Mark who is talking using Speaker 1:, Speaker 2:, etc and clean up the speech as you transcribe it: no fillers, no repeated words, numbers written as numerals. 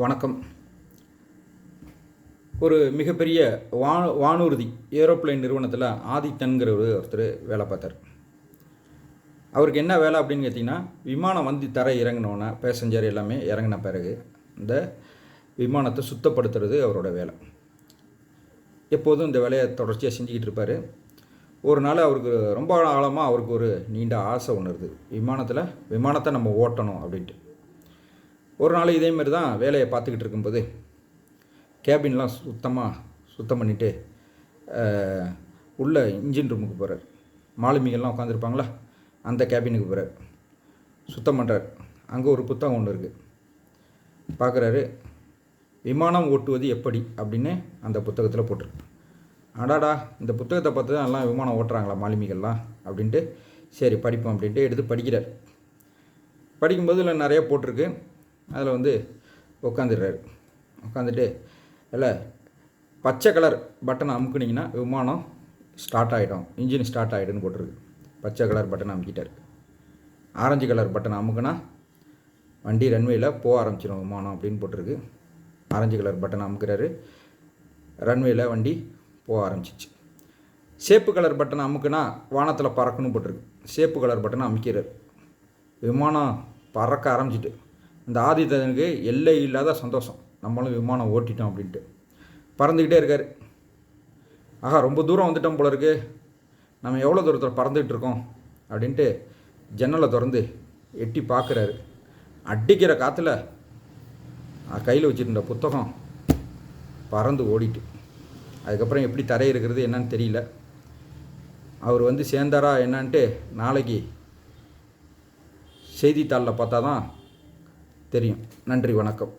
Speaker 1: வணக்கம். ஒரு மிகப்பெரிய வானூர்தி ஏரோப்ளேன் நிறுவனத்தில் ஆதித்தன்கிற ஒருத்தர் வேலை பார்த்தார். அவருக்கு என்ன வேலை அப்படின்னு கேட்டிங்கன்னா, விமானம் வந்து தரை இறங்கினோன்னே பேசஞ்சர் எல்லாமே இறங்கின பிறகு இந்த விமானத்தை சுத்தப்படுத்துறது அவரோட வேலை. எப்போதும் இந்த வேலையை தொடர்ச்சியாக செஞ்சுக்கிட்டு இருப்பார். ஒரு நாள் அவருக்கு ரொம்ப ஆழமாக அவருக்கு ஒரு நீண்ட ஆசை ஒன்று இருக்குது, விமானத்தை நம்ம ஓட்டணும் அப்படின்ட்டு. ஒரு நாள் இதேமாரி தான் வேலையை பார்த்துக்கிட்டு இருக்கும்போது கேபின்லாம் சுத்தம் பண்ணிவிட்டு உள்ள இன்ஜின் ரூமுக்கு போகிறார். மாலுமிகள்லாம் உட்காந்துருப்பாங்களா, அந்த கேபினுக்கு போகிறார். சுத்தம் பண்ணுறார். அங்கே ஒரு புத்தகம் ஒன்று இருக்குது. பார்க்குறாரு, விமானம் ஓட்டுவது எப்படி அப்படின்னு அந்த புத்தகத்தில் போட்டிருக்கு. அடாடா, இந்த புத்தகத்தை பார்த்து தான் எல்லாம் விமானம் ஓட்டுறாங்களா மாலுமிகள்லாம் அப்படின்ட்டு, சரி படிப்போம் அப்படின்ட்டு எடுத்து படிக்கிறார். படிக்கும்போது இல்லை நிறைய போட்டிருக்கு. அதில் வந்து உட்காந்துடுறாரு. உட்காந்துட்டு இல்லை பச்சை கலர் பட்டனை அமுக்குனிங்கன்னா விமானம் ஸ்டார்ட் ஆகிடும், இன்ஜின் ஸ்டார்ட் ஆகிடுன்னு போட்டிருக்கு. பச்சை கலர் பட்டனை அமுக்கிட்டார். ஆரஞ்சு கலர் பட்டனை அமுக்குனா வண்டி ரன்வேயில் போக ஆரம்பிச்சிடும் விமானம் அப்படின்னு போட்டிருக்கு. ஆரஞ்சு கலர் பட்டனை அமுக்குறாரு, ரன்வேயில் வண்டி போக ஆரம்பிச்சிச்சு. சேப்பு கலர் பட்டனை அமுக்குனா வானத்தில் பறக்கணும் போட்டிருக்கு. சேப்பு கலர் பட்டனை அமுக்கிறார். விமானம் பறக்க ஆரம்பிச்சிட்டு இந்த ஆதித்தனுக்கு எல்லை இல்லாத சந்தோஷம், நம்மளும் விமானம் ஓட்டிட்டோம் அப்படின்ட்டு பறந்துக்கிட்டே இருக்கார். ஆஹா, ரொம்ப தூரம் வந்துட்டோம் போல இருக்குது, நம்ம எவ்வளோ தூரத்தில் பறந்துக்கிட்டு இருக்கோம் அப்படின்ட்டு ஜன்னலை திறந்து எட்டி பார்க்குறாரு. அடிக்கிற காற்றுல கையில் வச்சுருந்த புத்தகம் பறந்து ஓடிட்டு. அதுக்கப்புறம் எப்படி தரை இருக்கிறது என்னன்னு தெரியல. அவர் வந்து சேர்ந்தாரா என்னான்ட்டு நாளைக்கு செய்தித்தாளில் பார்த்தா தான் தெரியும். நன்றி, வணக்கம்.